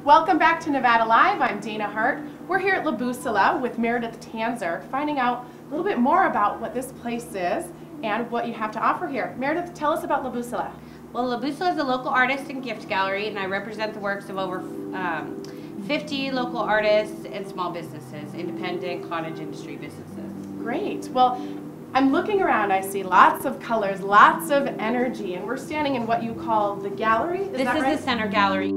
Welcome back to Nevada Live. I'm Dana Hart. We're here at La Bussola with Meredith Tanzer, finding out a little bit more about what this place is and what you have to offer here. Meredith, tell us about La Bussola. Well, La Bussola is a local artist and gift gallery, and I represent the works of over 50 local artists and small businesses, independent cottage industry businesses. Great. Well, I'm looking around. I see lots of colors, lots of energy, and we're standing in what you call the gallery. Is that right? This is the center gallery.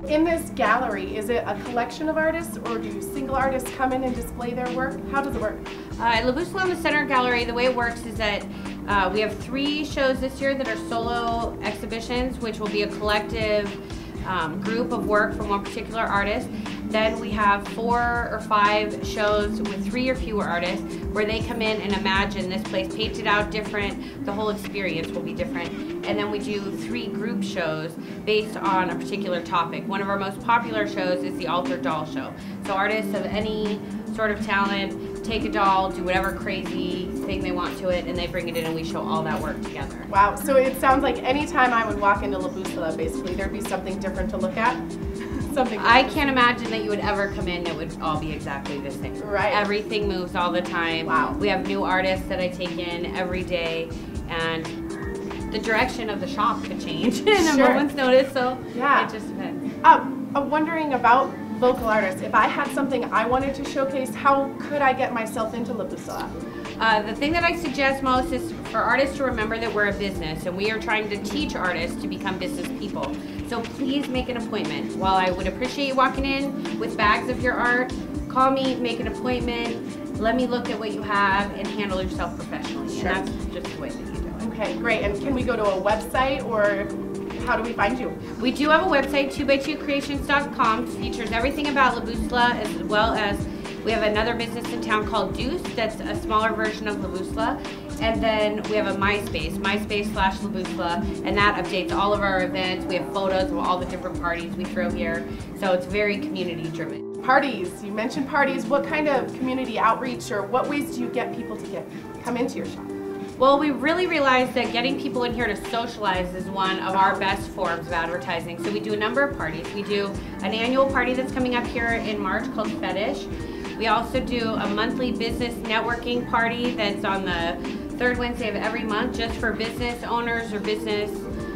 In this gallery, is it a collection of artists, or do single artists come in and display their work? How does it work? At La Bussola in the center gallery, the way it works is that we have 3 shows this year that are solo exhibitions, which will be a collective group of work from one particular artist. Then we have 4 or 5 shows with 3 or fewer artists where they come in and imagine this place painted out different, the whole experience will be different. And then we do 3 group shows based on a particular topic. One of our most popular shows is the Altered Doll Show. So artists of any sort of talent take a doll, do whatever crazy thing they want to it, and they bring it in and we show all that work together. Wow, so it sounds like any time I would walk into La Bussola, basically, there'd be something different to look at. I can't imagine that you would ever come in that would all be exactly the same. Right. Everything moves all the time. Wow. We have new artists that I take in every day, and the direction of the shop could change in a moment's notice, so yeah. It just depends. I'm wondering about local artists. If I had something I wanted to showcase, how could I get myself into La Bussola? The thing that I suggest most is for artists to remember that we're a business and we are trying to teach artists to become business people. So please make an appointment. While I would appreciate you walking in with bags of your art, call me, make an appointment, let me look at what you have and handle yourself professionally. Sure. And that's just the way that you do it. Okay, great. And can we go to a website, or how do we find you? We do have a website, 2x2creations.com. Features everything about La Bussola, as well as we have another business in town called Deuce, that's a smaller version of La Bussola. And then we have a MySpace/La Bussola, and that updates all of our events. We have photos of all the different parties we throw here. So it's very community driven. Parties, you mentioned parties. What kind of community outreach, or what ways do you get people to come into your shop? Well, we really realized that getting people in here to socialize is one of our best forms of advertising. So we do a number of parties. We do an annual party that's coming up here in March called Fetish. We also do a monthly business networking party that's on the 3rd Wednesday of every month, just for business owners or business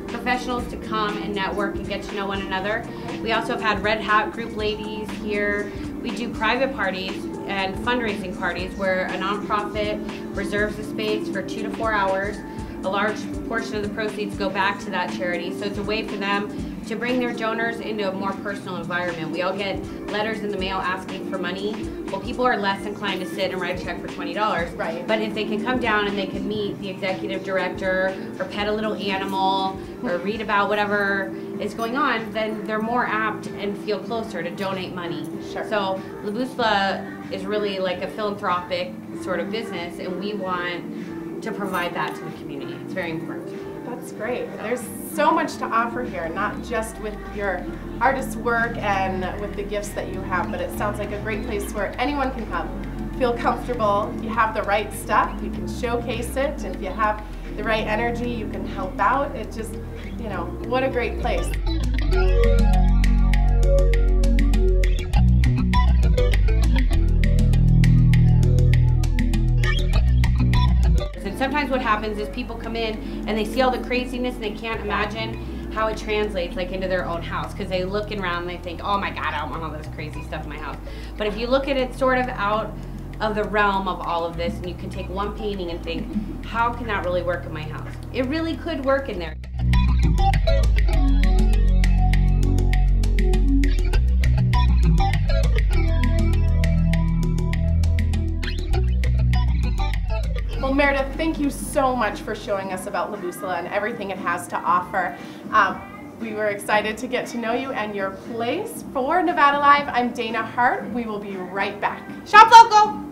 professionals to come and network and get to know one another. We also have had Red Hat Group ladies here. We do private parties and fundraising parties where a nonprofit reserves a space for 2 to 4 hours. A large portion of the proceeds go back to that charity, so it's a way for them to bring their donors into a more personal environment. We all get letters in the mail asking for money. Well, people are less inclined to sit and write a check for $20. Right. But if they can come down and they can meet the executive director, or pet a little animal, or read about whatever is going on, then they're more apt and feel closer to donate money. Sure. So La Bussola is really like a philanthropic sort of business, and we want to provide that to the community. It's very important. That's great. There's so much to offer here, not just with your artist's work and with the gifts that you have, but it sounds like a great place where anyone can come, feel comfortable. You have the right stuff, you can showcase it, and if you have the right energy, you can help out. It just, you know, what a great place. Sometimes what happens is people come in and they see all the craziness and they can't imagine how it translates like into their own house, because they look around and they think, oh my god, I don't want all this crazy stuff in my house. But if you look at it sort of out of the realm of all of this, and you can take one painting and think, how can that really work in my house? It really could work in there. Well, Meredith, thank you so much for showing us about La Bussola and everything it has to offer. We were excited to get to know you and your place. For Nevada Live, I'm Dana Hart. We will be right back. Shop local!